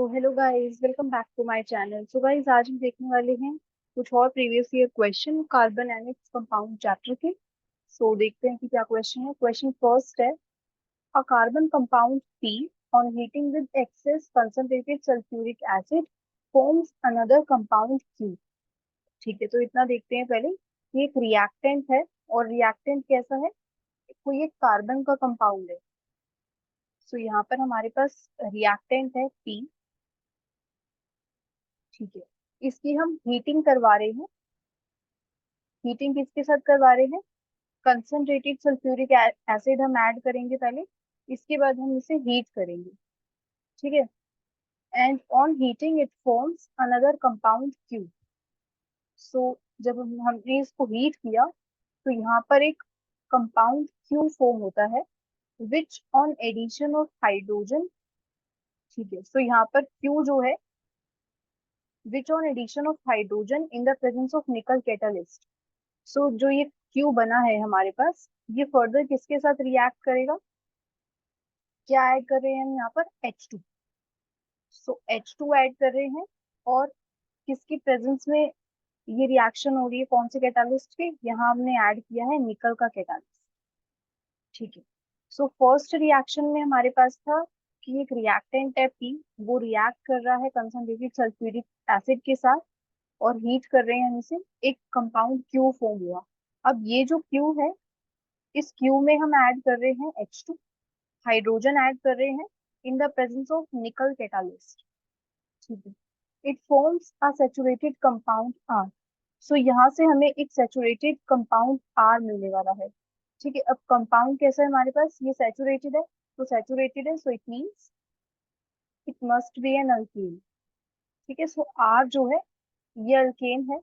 तो hello guys, welcome back to my channel. So guys, आज हम देखने वाले हैं कुछ और previous year question carbon and its compound chapter के। सो देखते हैं कि क्या क्वेश्चन है। क्वेश्चन फर्स्ट है, a carbon compound P on heating with excess concentrated sulphuric acid forms another compound Q। ठीक है, तो इतना देखते हैं पहले। ये एक रिएक्टेंट है और रिएक्टेंट कैसा है? कोई एक कार्बन का कंपाउंड है। सो यहाँ पर हमारे पास रिएक्टेंट है P। ठीक है, इसकी हम हीटिंग करवा रहे हैं। हीटिंग किसके साथ करवा रहे हैं? कंसंट्रेटेड सल्फ्यूरिक एसिड हम ऐड करेंगे पहले, इसके बाद हम इसे हीट करेंगे। ठीक है, and on heating it forms another compound Q। सो जब हमने इसको हीट किया तो यहाँ पर एक कंपाउंड Q फॉर्म होता है, which on addition of hydrogen. ठीक है, सो यहाँ पर Q जो है, which on addition of hydrogen in the presence of nickel catalyst. So जो ये क्यू बना है हमारे पास, ये फर्दर किसके साथ रिएक्ट करेगा? क्या ऐड कर रहे हैं हम यहाँ पर? H2। सो H2 ऐड कर रहे हैं, और किसकी प्रेजेंस में ये रिएक्शन हो रही है? कौन से कैटालिस्ट के? यहाँ हमने ऐड किया है निकल का कैटालिस्ट। ठीक है, सो फर्स्ट रिएक्शन में हमारे पास था कि एक रिएक्टेंट है P, वो रिएक्ट कर रहा है कंसंट्रेटेड सल्फ्यूरिक एसिड के साथ, और हीट कर रहे हैं हम इसे, एक कंपाउंड Q फॉर्म हुआ। अब ये जो Q है, इस Q में हम ऐड कर रहे हैं H2, हाइड्रोजन ऐड कर रहे हैं इन द प्रेजेंस ऑफ निकल कैटालिस्ट। ठीक है, it forms a saturated compound R। सो यहाँ से हमें एक सैचुरेटेड कंपाउंड R मिलने वाला है। ठीक है, अब कंपाउंड कैसा है हमारे पास? ये सैचुरेटेड है, तो सैचुरेटेड है, so it means it must be an alkene. ठीक है, सो R जो है ये अल्केन है।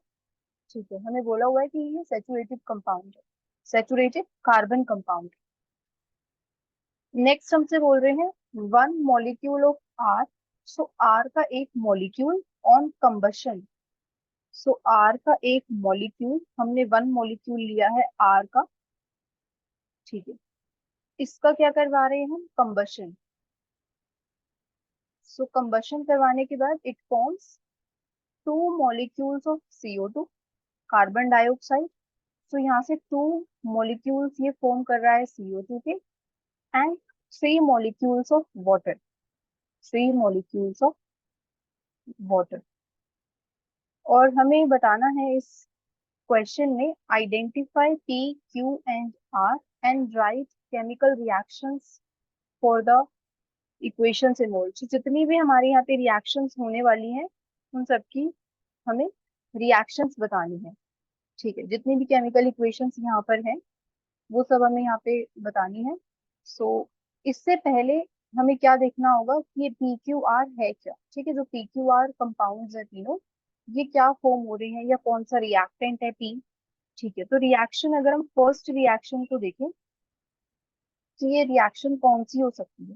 ठीक है, हमें बोला हुआ है कि ये सैचुरेटेड कंपाउंड है, सैचुरेटेड कार्बन कंपाउंड। नेक्स्ट हमसे बोल रहे हैं one molecule of R. So R का एक molecule on combustion. So R का एक मॉलिक्यूल, हमने वन मॉलिक्यूल लिया है आर का। ठीक है, इसका क्या करवा रहे हैं हम? कंबशन। सो कंबशन करवाने के बाद it forms two molecules of CO2, carbon dioxide. So यहाँ से टू मॉलिक्यूल्स ये फॉर्म कर रहा है CO2 के, and three molecules of water, three molecules of water. और हमें बताना है इस क्वेश्चन में, identify P, Q and R and right chemical reactions for the equations involve. जितनी भी हमारे यहाँ पे रिएक्शंस होने वाली हैं, उन सबकी हमें रिएक्शंस बतानी है। ठीक है, जितनी भी केमिकल इक्वेशंस यहाँ पर हैं, वो सब हमें यहाँ पे बतानी है। सो इससे पहले हमें क्या देखना होगा कि ये PQR है क्या। ठीक है, जो PQR कंपाउंड्स है तीनों, ये क्या फॉर्म हो रहे हैं या कौन सा रिएक्टेंट है P। ठीक है, तो रिएक्शन, अगर हम फर्स्ट रिएक्शन को देखें कि ये रिएक्शन कौन सी हो सकती है।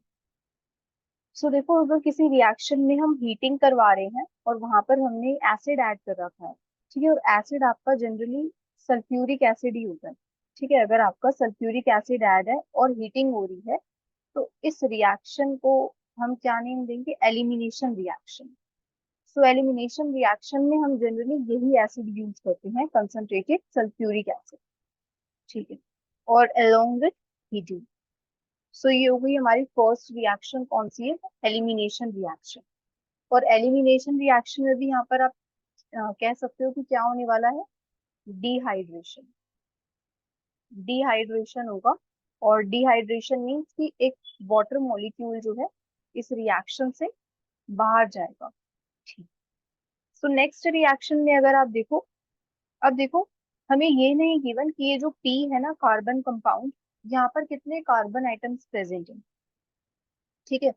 सो देखो, अगर किसी रिएक्शन में हम हीटिंग करवा रहे हैं और वहां पर हमने एसिड ऐड कर रखा है, ठीक है, और एसिड आपका जनरली सल्फ्यूरिक एसिड ही होता है। ठीक है, अगर आपका सल्फ्यूरिक एसिड ऐड है और हीटिंग हो रही है, तो इस रिएक्शन को हम क्या नेम देंगे? Elimination reaction. So elimination reaction में हम जनरली यही एसिड यूज करते हैं, कंसंट्रेटेड सल्फ्यूरिक एसिड। ठीक है, और अलोंग विथ हीटिंग। सो ये हो गई हमारी फर्स्ट रिएक्शन, कौन सी है? Elimination reaction. और एलिमिनेशन रिएक्शन में भी यहाँ पर आप कह सकते हो कि क्या होने वाला है? डिहाइड्रेशन। डिहाइड्रेशन होगा, और डिहाइड्रेशन मीन्स कि एक वाटर मॉलिक्यूल जो है इस रिएक्शन से बाहर जाएगा। ठीक, सो नेक्स्ट रिएक्शन में अगर आप देखो, अब देखो, हमें ये नहीं गिवन कि ये जो P है ना, कार्बन कंपाउंड, यहाँ पर कितने कार्बन आइटम्स प्रेजेंट हैं। ठीक है,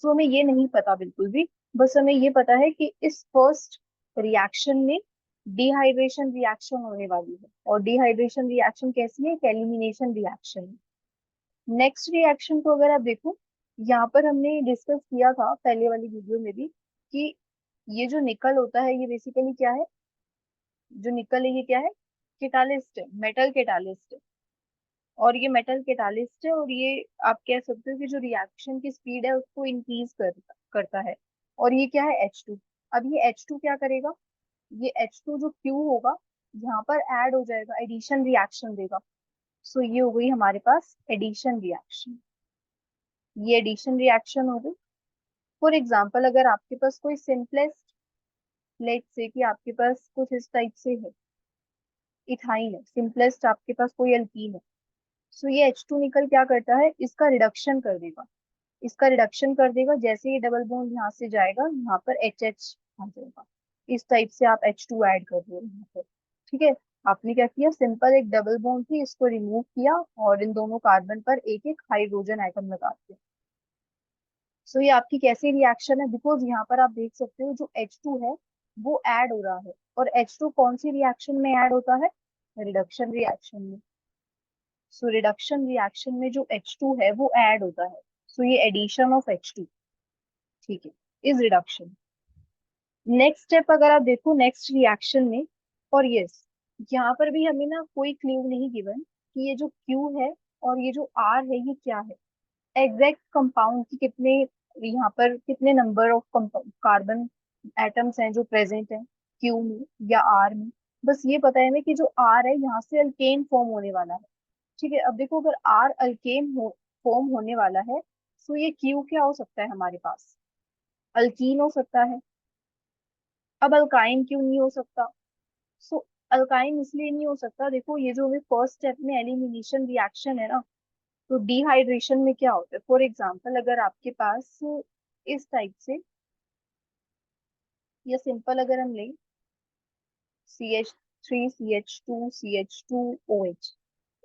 सो हमें ये नहीं पता बिल्कुल भी, बस हमें ये पता है कि इस फर्स्ट रिएक्शन में डिहाइड्रेशन रिएक्शन होने वाली है, और डिहाइड्रेशन रिएक्शन कैसी है? एक एलिमिनेशन रिएक्शन है। नेक्स्ट रिएक्शन को अगर आप देखो, यहाँ पर हमने डिस्कस किया था पहले वाली वीडियो में भी कि ये जो निकल होता है, ये बेसिकली क्या है? जो निकल है ये क्या है? केटालिस्ट है, मेटल केटालिस्ट है। और ये मेटल केटालिस्ट है, और ये आप कह सकते हो कि जो रिएक्शन की स्पीड है उसको इंक्रीज करता करता है। और ये क्या है H2। अब ये H2 क्या करेगा, ये H2 जो Q होगा यहाँ पर ऐड हो जाएगा, एडिशन रिएक्शन देगा। सो ये हो गई हमारे पास एडिशन रिएक्शन, ये एडिशन रिएक्शन हो गई। फॉर एग्जाम्पल अगर आपके पास कोई सिंपलेस्ट, लेट से कि आपके पास कुछ इस टाइप से है, इथाइन है सिंपलेस्ट, आपके पास कोई अल्कीन है। सो ये H2 निकल क्या करता है, इसका रिडक्शन कर देगा, इसका रिडक्शन कर देगा। जैसे ये डबल बॉन्ड यहाँ से जाएगा, यहाँ पर HH आ जाएगा। इस टाइप से आप H2 ऐड कर रहे हो यहाँ पर। ठीक है, आपने क्या किया, सिंपल एक डबल बॉन्ड थी, इसको रिमूव किया और इन दोनों कार्बन पर एक एक हाइड्रोजन एटम लगा दिया। सो ये आपकी कैसी रिएक्शन है, बिकॉज यहाँ पर आप देख सकते हो जो H2 है वो ऐड हो रहा है, और H2 कौन सी रिएक्शन में ऐड होता है, रिडक्शन रिएक्शन में। सो रिडक्शन रिएक्शन में जो H2 है वो ऐड होता है। सो ये एडिशन ऑफ H2, ठीक है, इज रिडक्शन। नेक्स्ट स्टेप अगर आप देखो नेक्स्ट रिएक्शन में, और यस, यहाँ पर भी हमें ना कोई क्लू नहीं गिवन कि ये जो Q है और ये जो R है ये क्या है, एग्जैक्ट कंपाउंड की कितने, यहाँ पर कितने नंबर ऑफ कार्बन एटम्स हैं जो प्रेजेंट हैं Q में या R में। बस ये पता है हमें कि जो R है यहाँ से अल्केन फॉर्म होने वाला है। ठीक है, अब देखो अगर R अल्केन फॉर्म होने वाला है, तो ये Q क्या हो सकता है हमारे पास, अल्कीन हो सकता है। अब अल्काइन क्यों नहीं हो सकता, सो अल्काइन इसलिए नहीं हो सकता, देखो ये जो हमें फर्स्ट स्टेप में एलिमिनेशन रिएक्शन है ना, तो डिहाइड्रेशन में क्या होता है, फॉर एग्जांपल अगर आपके पास इस टाइप से, या सिंपल अगर हम लें CH3 CH2 CH2OH,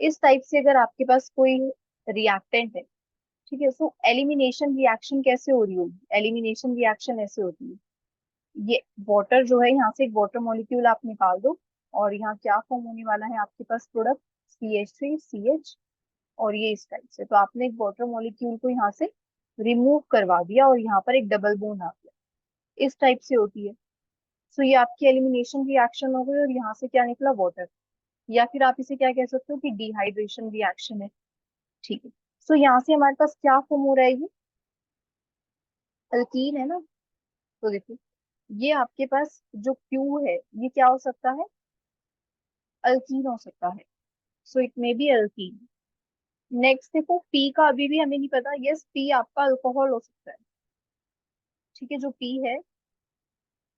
इस टाइप से अगर आपके पास कोई रिएक्टेंट है, ठीक है, तो एलिमिनेशन रिएक्शन कैसे हो रही होगी, एलिमिनेशन रिएक्शन ऐसे होती है, ये वाटर जो है यहाँ से एक वाटर मॉलिक्यूल आप निकाल दो, और यहाँ क्या फॉर्म होने वाला है आपके पास प्रोडक्ट CH3CH, और ये इस टाइप से, तो आपने एक वाटर मॉलिक्यूल को यहाँ से रिमूव करवा दिया और यहाँ पर एक डबल बॉन्ड आ गया, इस टाइप से होती है। सो ये आपकी एलिमिनेशन रिएक्शन हो गई और यहाँ से क्या निकला, वाटर, या फिर आप इसे क्या कह सकते हो कि डिहाइड्रेशन रिएक्शन है। ठीक है, सो यहाँ से हमारे पास क्या फॉर्म हो रहा है, ये अल्कीन है ना। तो देखो ये आपके पास जो क्यू है ये क्या हो सकता है, अल्कीन हो सकता है। So it may be alkyne. Next देखो पी का अभी भी हमें नहीं पता, यस पी आपका अल्कोहल हो सकता है। ठीक है, जो पी है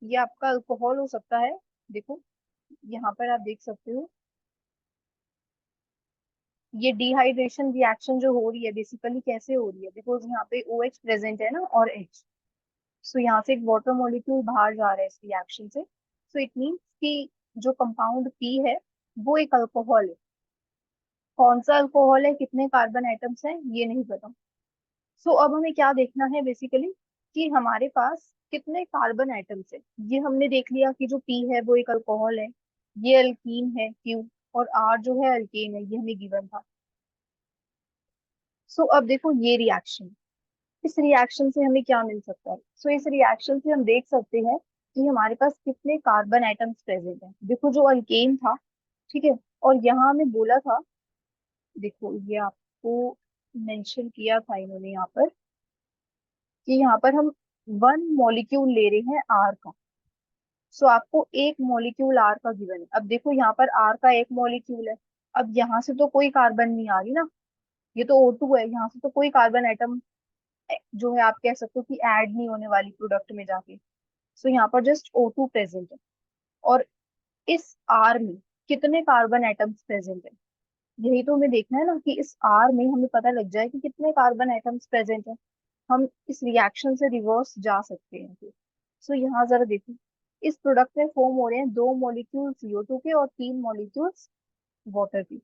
ये आपका अल्कोहल हो सकता है। देखो यहाँ पर आप देख सकते हो, ये डिहाइड्रेशन रिएक्शन जो हो रही है बेसिकली कैसे हो रही है, बिकॉज यहाँ पे OH प्रेजेंट है ना और H। सो यहाँ से एक वाटर मॉलिक्यूल बाहर जा रहा है इस रिएक्शन से। सो इट मीन्स कि जो कंपाउंड पी है वो एक अल्कोहल है। कौन सा अल्कोहल है, कितने कार्बन एटम्स हैं ये नहीं पता। सो अब हमें क्या देखना है बेसिकली, कि हमारे पास कितने कार्बन एटम्स है। ये हमने देख लिया कि जो पी है वो एक अल्कोहल है, ये अल्कीन है क्यू, और आर जो है अल्केन है, ये हमें गिवन था। सो अब देखो ये रिएक्शन, इस रिएक्शन से हमें क्या मिल सकता है, सो इस रिएक्शन से हम देख सकते हैं कि हमारे पास कितने कार्बन एटम्स प्रेजेंट हैं। देखो जो अल्केन था, ठीक है, और यहाँ हमें बोला था, देखो ये आपको मेंशन किया था इन्होंने यहाँ पर, कि यहाँ पर हम 1 मॉलिक्यूल ले रहे हैं आर का। सो आपको 1 मॉलिक्यूल आर का गिवन है। अब देखो यहाँ पर आर का 1 मॉलिक्यूल है, अब यहाँ से तो कोई कार्बन नहीं आ रही ना, ये तो O2 है, यहाँ से तो कोई कार्बन एटम जो है आप कह सकते हो कि ऐड नहीं होने वाली प्रोडक्ट में जाके। सो यहाँ पर जस्ट O2 प्रेजेंट है, और इस आर में कितने कार्बन एटम्स प्रेजेंट है, यही तो हमें देखना है ना, कि इस आर में हमें पता लग जाए कि कितने कार्बन एटम्स प्रेजेंट है, हम इस रिएक्शन से रिवर्स जा सकते हैं फिर। सो यहाँ जरा देखो, इस प्रोडक्ट में फॉर्म हो रहे हैं 2 मॉलिक्यूल CO2 के और 3 मॉलिक्यूल्स वाटर के।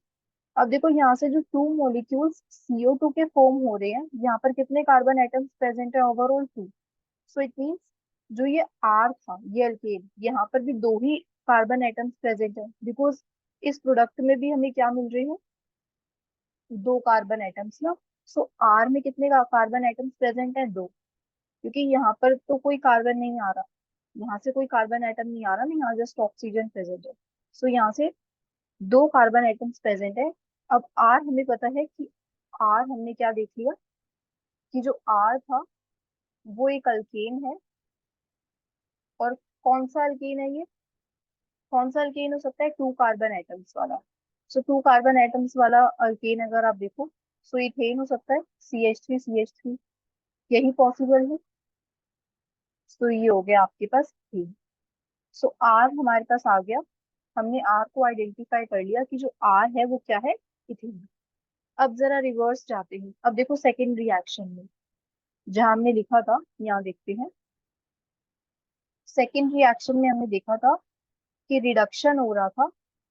अब देखो यहाँ से जो 2 मॉलिक्यूल्स CO2 के फॉर्म हो रहे हैं, यहाँ पर कितने कार्बन एटम्स प्रेजेंट है, ओवरऑल 2। सो इट मीन्स जो ये आर था ये अल्केन, यहाँ पर भी 2 ही कार्बन एटम्स प्रेजेंट है, बिकॉज इस प्रोडक्ट में भी हमें क्या मिल रही है, 2 कार्बन एटम्स ना। सो आर में कितने का कार्बन एटम्स प्रेजेंट है, 2, क्योंकि यहाँ पर तो कोई कार्बन नहीं आ रहा, यहाँ से कोई कार्बन एटम नहीं आ रहा ना, यहाँ जस्ट ऑक्सीजन प्रेजेंट है। सो यहाँ से 2 कार्बन एटम्स प्रेजेंट है। अब आर हमें पता है कि आर हमने क्या देख लिया, कि जो आर था वो एक अल्केन है, और कौन सा अल्कीन है ये? कौन सा अल्कीन हो सकता है? 2 कार्बन एटम्स वाला। सो 2 कार्बन एटम्स वाला अल्कीन अगर आप देखो, सो इथेन हो सकता है, CH3 CH3, यही पॉसिबल है। सो ये हो गया आपके पास थीन। सो आर हमारे पास आ गया। हमने आर को आइडेंटिफाई कर लिया कि जो आर है वो क्या है, इथेन। अब जरा रिवर्स जाते हैं। अब देखो सेकेंड रिएक्शन में जहां हमने लिखा था, यहाँ देखते हैं। सेकेंड रिएक्शन में हमने देखा था कि रिडक्शन हो रहा था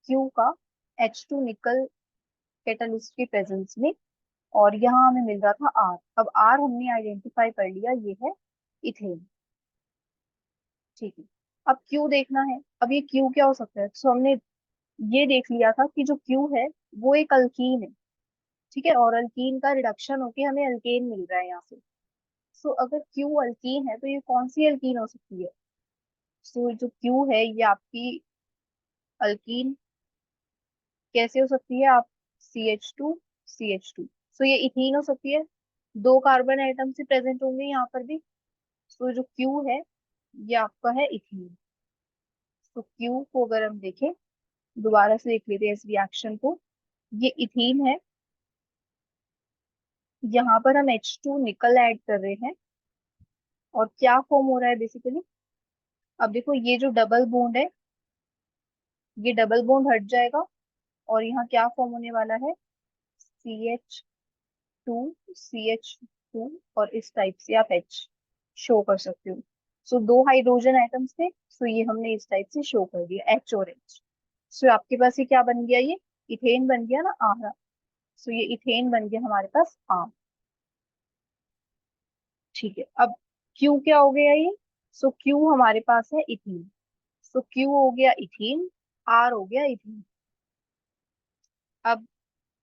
क्यू का H2 निकल कैटलिस्ट की प्रेजेंस में, और यहाँ हमें मिल रहा था आर। अब आर हमने आइडेंटिफाई कर लिया, ये है इथेन। ठीक है। अब क्यू देखना है। अब ये क्यू क्या हो सकता है? सो हमने ये देख लिया था कि जो क्यू है वो एक अल्कीन है। ठीक है, और अल्कीन का रिडक्शन होके हमें अल्केन मिल रहा है यहाँ से। सो अगर क्यू अल्कीन है तो ये कौन सी अल्कीन हो सकती है? सो जो क्यू है ये आपकी अल्कीन कैसे हो सकती है? आप CH2 CH2, सो ये इथीन हो सकती है। 2 कार्बन आइटम से प्रेजेंट होंगे यहाँ पर भी। सो जो क्यू है ये आपका है इथीन। तो क्यू को अगर हम देखें, दोबारा से देख लेते हैं इस रिएक्शन को। ये इथीन है, यहाँ पर हम H2 निकल ऐड कर रहे हैं, और क्या फॉर्म हो रहा है बेसिकली? अब देखो ये जो डबल बॉन्ड है, ये डबल बॉन्ड हट जाएगा, और यहाँ क्या फॉर्म होने वाला है? CH2 CH2, और इस टाइप से आप H शो कर सकते हो। सो 2 हाइड्रोजन आइटम्स थे, सो ये हमने इस टाइप से शो कर दिया, H और H। सो आपके पास ये क्या बन गया? ये इथेन बन गया ना, आर। सो ये इथेन बन गया हमारे पास आर। ठीक है। अब क्यू क्या हो गया ये? सो क्यू हमारे पास है इथीन। सो क्यू हो गया इथीन, आर हो गया इथीन। अब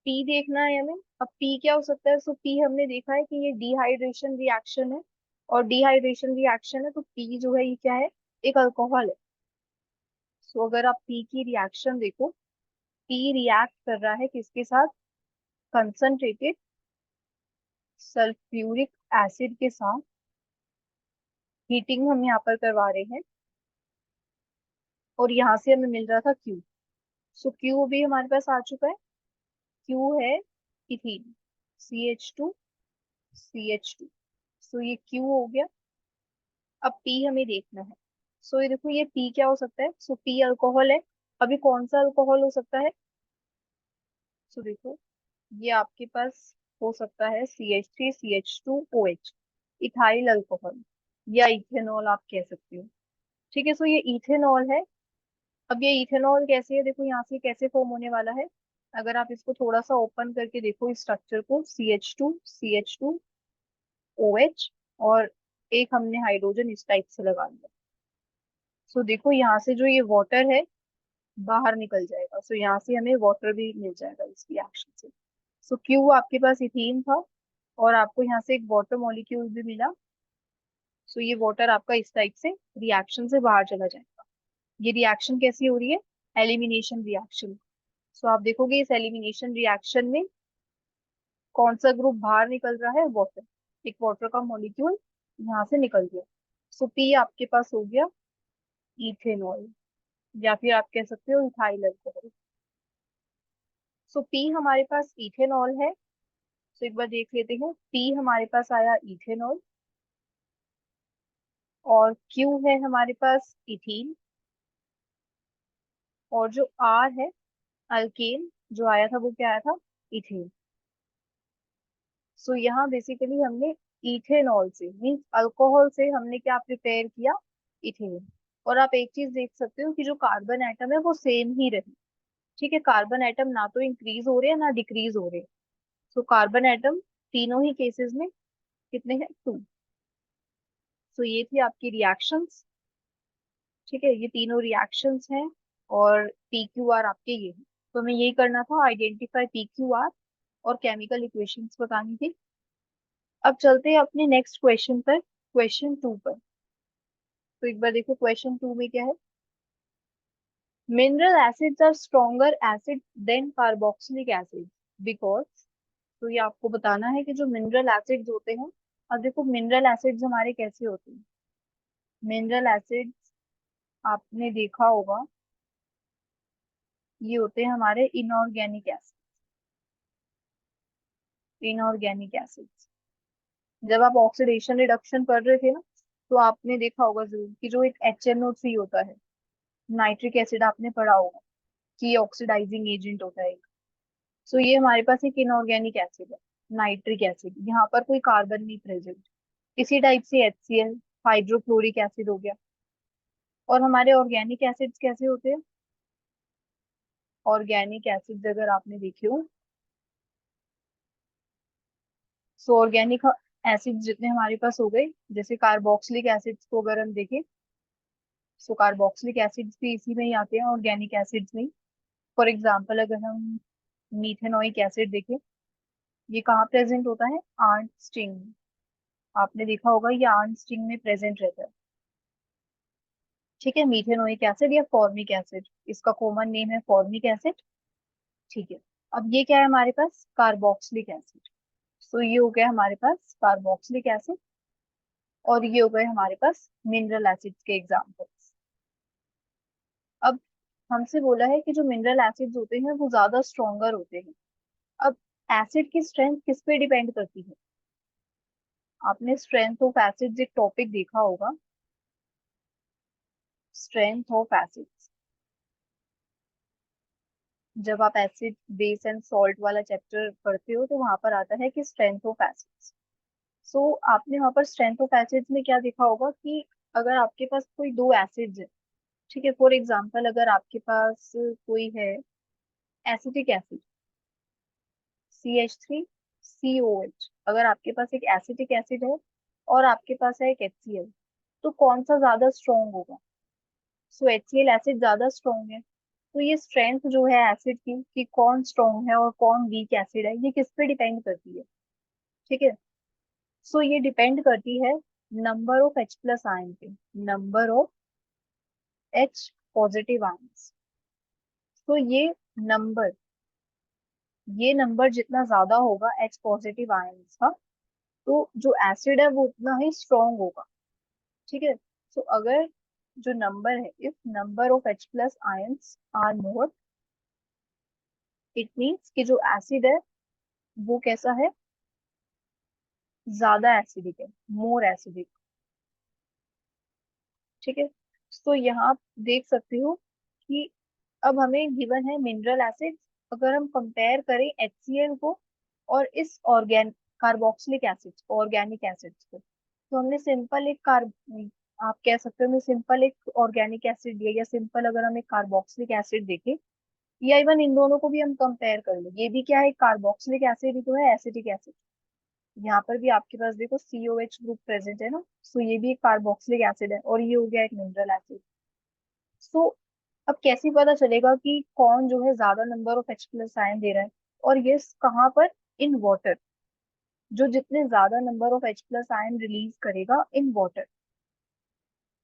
पी देखना है हमें। अब पी क्या हो सकता है? सो पी हमने देखा है कि ये डिहाइड्रेशन रिएक्शन है, और डिहाइड्रेशन रिएक्शन है तो पी जो है ये क्या है? एक अल्कोहल है। सो अगर आप पी की रिएक्शन देखो, पी रिएक्ट कर रहा है किसके साथ? कंसंट्रेटेड सल्फ्यूरिक एसिड के साथ। हीटिंग हम यहाँ पर करवा रहे हैं, और यहाँ से हमें मिल रहा था क्यू। सो क्यू भी हमारे पास आ चुका है। क्यू है इथीन, CH2 CH2। सो ये क्यू हो गया। अब पी हमें देखना है। सो ये देखो, ये पी क्या हो सकता है? सो पी अल्कोहल है। अभी कौन सा अल्कोहल हो सकता है? सो देखो, ये आपके पास हो सकता है CH3CH2OH, इथाइल अल्कोहल, या इथेनॉल आप कह सकते हो। ठीक है, सो ये इथेनॉल है। अब ये इथेनॉल कैसे है? देखो यहाँ से कैसे फॉर्म होने वाला है। अगर आप इसको थोड़ा सा ओपन करके देखो इस स्ट्रक्चर को, CH2CH2OH, और एक हमने हाइड्रोजन इस टाइप से लगा लिया। सो देखो यहाँ से जो ये वाटर है बाहर निकल जाएगा। सो यहाँ से हमें वाटर भी मिल जाएगा इस रिएक्शन से। सो क्यू आपके पास इथीन था, और आपको यहाँ से एक वाटर मॉलिक्यूल भी मिला। सो ये वाटर आपका इस टाइप से रिएक्शन से बाहर चला जाएगा। ये रिएक्शन कैसी हो रही है? Elimination reaction. सो आप देखोगे इस एलिमिनेशन रिएक्शन में कौन सा ग्रुप बाहर निकल रहा है? वाटर। एक वाटर का मॉलिक्यूल यहाँ से निकल गया। सो पी आपके पास हो गया इथेनॉल, या फिर आप कह सकते हो इथाइल अल्कोहल। सो पी हमारे पास इथेनॉल है। सो एक बार देख लेते हैं, पी हमारे पास आया इथेनॉल, और क्यू है हमारे पास इथीन, और जो आर है अल्केन जो आया था वो क्या आया था? इथेन। सो यहाँ बेसिकली हमने इथेनॉल से मीन्स अल्कोहल से हमने क्या प्रिपेयर किया? इथेन। और आप एक चीज देख सकते हो कि जो कार्बन एटम है वो सेम ही रहे। ठीक है, कार्बन एटम ना तो इंक्रीज हो रहे हैं ना डिक्रीज हो रहे हैं। सो कार्बन एटम तीनों ही केसेस में कितने हैं? 2। सो ये थी आपकी रिएक्शंस। ठीक है, ये तीनों रिएक्शंस हैं, और पी क्यू आर आपके ये हैं। तो हमें यही करना था, आइडेंटिफाई पी क्यू आर, और केमिकल इक्वेशंस बतानी थी। अब चलते हैं अपने नेक्स्ट क्वेश्चन पर, क्वेश्चन 2 पर। तो एक बार देखो क्वेश्चन 2 में क्या है। Mineral acids are stronger acid than carboxylic acid because. तो ये आपको बताना है कि जो मिनरल एसिड्स होते हैं, अब देखो मिनरल एसिड्स हमारे कैसे होते हैं? मिनरल एसिड्स आपने देखा होगा ये होते हैं हमारे इनऑर्गेनिक एसिड। इनऑर्गेनिक एसिड्स, जब आप ऑक्सीडेशन रिडक्शन कर रहे थे ना, तो आपने देखा होगा जरूर कि जो एक HNO3 होता है, नाइट्रिक एसिड, आपने पढ़ा होगा कि ऑक्सीडाइजिंग एजेंट होता है। सो ये हमारे पास एक इनऑर्गेनिक एसिड है, नाइट्रिक एसिड। यहाँ पर कोई कार्बन नहीं प्रेजेंट। इसी टाइप से HCl, हाइड्रोक्लोरिक एसिड हो गया। और हमारे ऑर्गेनिक एसिड्स कैसे होते हैं? ऑर्गेनिक एसिड्स अगर आपने देखे हो, सो ऑर्गेनिक एसिड जितने हमारे पास हो गए, जैसे कार्बोक्सिलिक एसिड्स को अगर हम देखें, सो कार्बोक्सिलिक एसिड्स भी इसी में ही आते हैं, ऑर्गेनिक एसिड्स में। फॉर एग्जाम्पल अगर हम मीथेनोइक एसिड देखें, ये कहाँ प्रेजेंट होता है? Art string. आपने देखा होगा ये आर्ट स्ट्रिंग में प्रेजेंट रहता है। ठीक है, मीथेनोइक एसिड या फॉर्मिक एसिड, इसका कॉमन नेम है फॉर्मिक एसिड। ठीक है। अब ये क्या है हमारे पास? Carboxylic acid. सो ये हो गया हमारे पास कार्बोक्सिलिक एसिड। और ये हो गए हमारे पास मिनरल एसिड्स के एग्जाम्पल्स। अब हमसे बोला है कि जो मिनरल एसिड्स होते हैं वो ज्यादा स्ट्रोंगर होते हैं। अब एसिड की स्ट्रेंथ किस पे डिपेंड करती है? आपने स्ट्रेंथ ऑफ एसिड्स एक टॉपिक देखा होगा, स्ट्रेंथ ऑफ एसिड्स। जब आप एसिड बेस एंड सॉल्ट वाला चैप्टर पढ़ते हो तो वहां पर आता है कि स्ट्रेंथ ऑफ एसिड्स। सो आपने वहां पर स्ट्रेंथ ऑफ एसिड्स में क्या देखा होगा कि अगर आपके पास कोई दो एसिड्स है, ठीक है, फॉर एग्जांपल अगर आपके पास कोई है एसिटिक एसिड, CH3COH, अगर आपके पास एक एसिटिक एसिड है और आपके पास है एक HCl, तो कौन सा ज्यादा स्ट्रॉन्ग होगा? सो HCl एसिड ज्यादा स्ट्रॉन्ग है। तो ये स्ट्रेंथ जो है एसिड की कि कौन स्ट्रॉन्ग है और कौन वीक एसिड है, ये किस पे डिपेंड करती है? ठीक है। सो ये डिपेंड करती है नंबर ऑफ H+ आयन पे, number of H positive ions. तो नंबर ये नंबर जितना ज्यादा होगा H पॉजिटिव आयंस का, तो जो एसिड है वो उतना ही स्ट्रॉन्ग होगा। ठीक है। सो अगर जो नंबर है, if number of H+ ions are more, it means कि जो एसिड है वो कैसा है? ज्यादा एसिडिक है, मोर एसिडिक। ठीक है। तो यहाँ आप देख सकते हो कि अब हमें गिवन है मिनरल एसिड। अगर हम कंपेयर करें HCl को और इस कार्बोक्सिलिक एसिड, ऑर्गेनिक एसिड्स को, तो हमने सिंपल एक कार्ब आप कह सकते हो हमने सिंपल एक ऑर्गेनिक एसिड दिया, या सिंपल अगर हम एक कार्बोक्सिलिक एसिड देखें, या इवन इन दोनों को भी हम कंपेयर कर ले, ये भी क्या है? कार्बोक्सिलिक एसिड ही तो है, एसिटिक एसिड। यहाँ पर भी आपके पास देखो COH ग्रुप प्रेजेंट है ना, सो ये भी एक कार्बोक्सिलिक एसिड है और ये हो गया एक मिनरल एसिड। सो अब कैसे पता चलेगा कि कौन जो है ज्यादा नंबर ऑफ H+ आयन दे रहा है? और ये कहाँ पर? In water. जो जितने ज्यादा number of H+ ion release करेगा इन वाटर,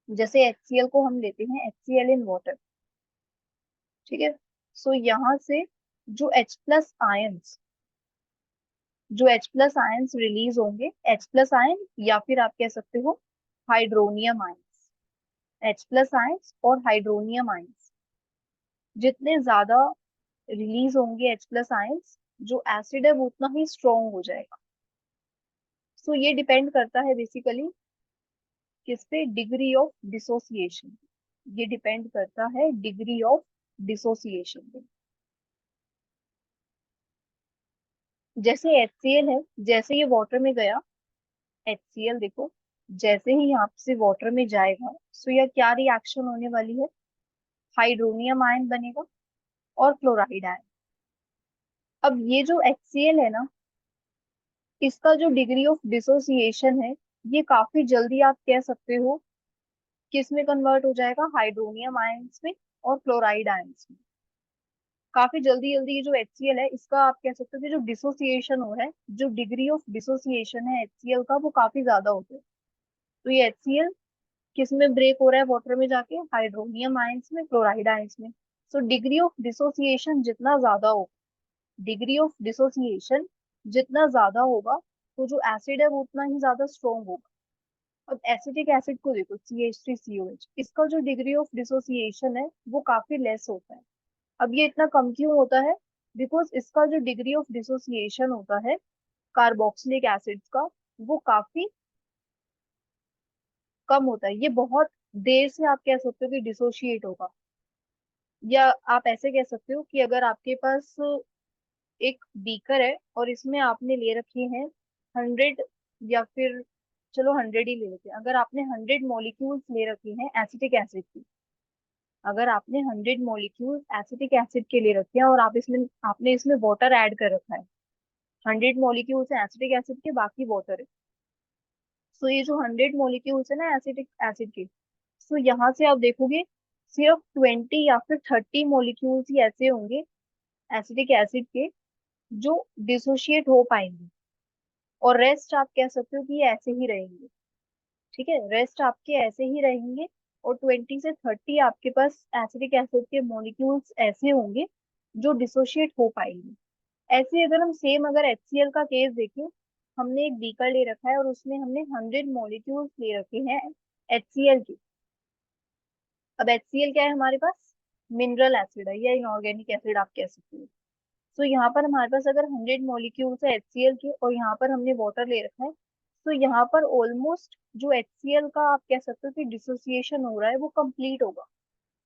जैसे HCl को हम लेते हैं, HCl इन वाटर। ठीक है। सो यहाँ से जो H+ आयंस, जो H+ आयंस रिलीज होंगे, H+ आयन या फिर आप कह सकते हो हाइड्रोनियम आयंस, H+ आयंस और हाइड्रोनियम आयंस जितने ज्यादा रिलीज होंगे H+ आयंस, जो एसिड है वो उतना ही स्ट्रॉन्ग हो जाएगा। सो ये डिपेंड करता है बेसिकली किस पे? Degree of dissociation. ये डिपेंड करता है डिग्री ऑफ डिसोसिएशन पे। जैसे HCl है, जैसे ये वाटर में गया, HCl देखो, जैसे ही यहाँ से वाटर में जाएगा, सो यह क्या रिएक्शन होने वाली है? हाइड्रोनियम आयन बनेगा और क्लोराइड आयन। अब ये जो HCl है ना, इसका जो डिग्री ऑफ डिसोसिएशन है, ये काफी जल्दी आप कह सकते हो किस में कन्वर्ट हो जाएगा? हाइड्रोनियम आयंस में और क्लोराइड आयंस में। काफी जल्दी जल्दी ये जो HCl है, इसका आप कह सकते हो कि जो डिसोसिएशन हो रहा है, जो डिग्री ऑफ डिसोसिएशन है HCl का, वो काफी ज्यादा होता है। तो ये HCl किस में ब्रेक हो रहा है वाटर में जाके? हाइड्रोनियम आयंस में, क्लोराइड आयंस में। सो डिग्री ऑफ डिसोसिएशन जितना ज्यादा हो, डिग्री ऑफ डिसोसिएशन जितना ज्यादा होगा, तो जो एसिड है वो उतना ही ज्यादा स्ट्रॉन्ग होगा। अब एसिटिक एसिड को देखो, CH3COH, इसका जो डिग्री ऑफ डिसोसिएशन है वो काफी लेस होता है। अब ये इतना कम क्यों होता है? बिकॉज इसका जो डिग्री ऑफ डिसोसिएशन होता है कार्बोक्सिलिक एसिड्स का, वो काफी कम होता है। ये बहुत देर से आप कह सकते हो कि डिसोशिएट होगा। या आप ऐसे कह सकते हो कि अगर आपके पास एक बीकर है और इसमें आपने ले रखे हैं 100, या फिर चलो 100 ही ले लेते हैं, अगर आपने 100 मॉलिक्यूल्स ले रखे हैं एसिटिक एसिड की, अगर आपने 100 मॉलिक्यूल्स एसिटिक एसिड के ले रखे हैं और आपने इसमें वाटर ऐड कर रखा है, 100 मॉलिक्यूल्स है एसिटिक एसिड के, बाकी वाटर है। सो ये जो 100 मॉलिक्यूल्स है ना एसिटिक एसिड के, सो यहाँ से आप देखोगे सिर्फ 20 या फिर 30 मॉलिक्यूल्स ही ऐसे होंगे एसिटिक एसिड के जो डिसोशिएट हो पाएंगे, और रेस्ट आप कह सकते हो कि ये ऐसे ही रहेंगे। ठीक है, रेस्ट आपके ऐसे ही रहेंगे, और 20 से 30 आपके पास एसिटिक एसिड के मॉलिक्यूल्स ऐसे होंगे जो डिसोशिएट हो पाएंगे। ऐसे अगर हम सेम अगर HCl का केस देखें, हमने एक बीकर ले रखा है और उसमें हमने 100 मॉलिक्यूल्स ले रखे हैं HCl के। अब HCl क्या है हमारे पास? मिनरल एसिड है या इनऑर्गेनिक एसिड आप कह सकते हो। तो यहाँ पर हमारे पास अगर 100 मॉलिक्यूल्स है HCl के और यहाँ पर हमने वाटर ले रखा है, तो यहाँ पर ऑलमोस्ट जो HCl का आप कह सकते हो कि डिसोसिएशन हो रहा है वो कंप्लीट होगा।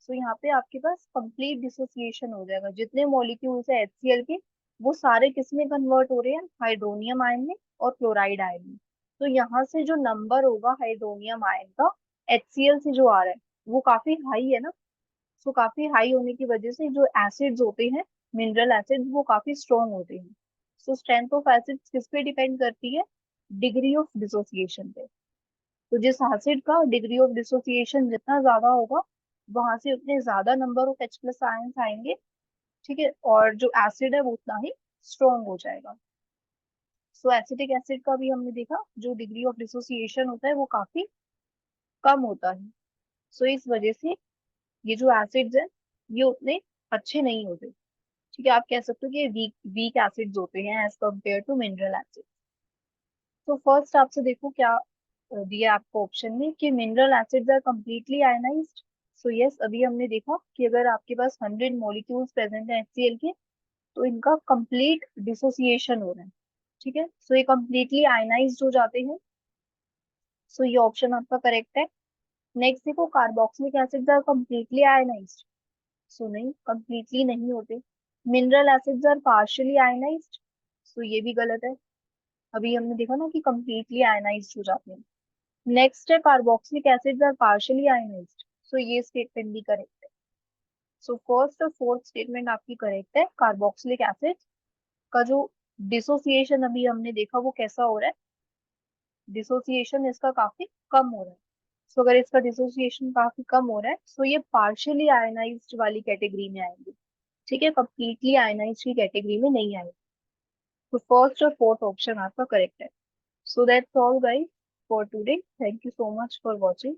सो यहाँ पे आपके पास कंप्लीट डिसोसिएशन हो जाएगा। जितने मॉलिक्यूल्स है HCl के, वो सारे किस में कन्वर्ट हो रहे हैं? हाइड्रोनियम आयन में और क्लोराइड आयन में। तो यहाँ से जो नंबर होगा हाइड्रोनियम आयन का HCl से जो आ रहा है वो काफी हाई है ना। सो काफी हाई होने की वजह से जो एसिड्स होते हैं, मिनरल एसिड्स, वो काफी स्ट्रॉन्ग होते हैं। सो स्ट्रेंथ ऑफ एसिड्स किस पे डिपेंड करती है? डिग्री ऑफ डिसोसिएशन पे। तो जिस एसिड का डिग्री ऑफ डिसोसिएशन जितना ज्यादा होगा, वहां से उतने ज्यादा नंबर ऑफ H+ आयंस आएंगे। ठीक है, और जो एसिड है वो उतना ही स्ट्रॉन्ग हो जाएगा। सो एसिटिक एसिड का भी हमने देखा जो डिग्री ऑफ डिसोसिएशन होता है वो काफी कम होता है। सो इस वजह से ये जो एसिड्स हैं ये उतने अच्छे नहीं होते। ठीक है, आप कह सकते हो कि ये वीक वीक एसिड्स होते हैं as compare to mineral acid. तो फर्स्ट आपसे देखो क्या दिया आपको ऑप्शन में कि mineral acids are completely ionised. So yes, अभी हमने देखा कि अगर आपके पास 100 मॉलिक्यूल्स प्रेजेंट है HCl के, तो इनका कंप्लीट डिसोसिएशन हो रहा है। ठीक है, सो ये कम्प्लीटली आयनाइज्ड हो जाते हैं। सो ये ऑप्शन आपका करेक्ट है। नेक्स्ट देखो, carboxylic acids are completely ionised. So नहीं, कम्प्लीटली नहीं होते। Mineral acids are partially ionized. So ये भी गलत है। अभी हमने देखा ना कि कम्प्लीटली आयनाइज्ड हो जाते हैं। नेक्स्ट है carboxylic acids are partially ionized. So ये स्टेटमेंट भी करेक्ट है। सो फर्स्ट और फोर्थ स्टेटमेंट आपकी करेक्ट है। कार्बोक्सिलिक एसिड का जो डिसोसिएशन अभी हमने देखा वो कैसा हो रहा है? डिसोसिएशन इसका काफी कम हो रहा है। सो अगर इसका डिसोसिएशन काफी कम हो रहा है, सो ये पार्शियली आयनाइज्ड वाली कैटेगरी में आएंगे। ठीक है, कंप्लीटली आयनाइज्ड की कैटेगरी में नहीं आएंगे। तो फर्स्ट और फोर्थ ऑप्शन आपका करेक्ट है। So that's all guys for today. Thank you so much for watching.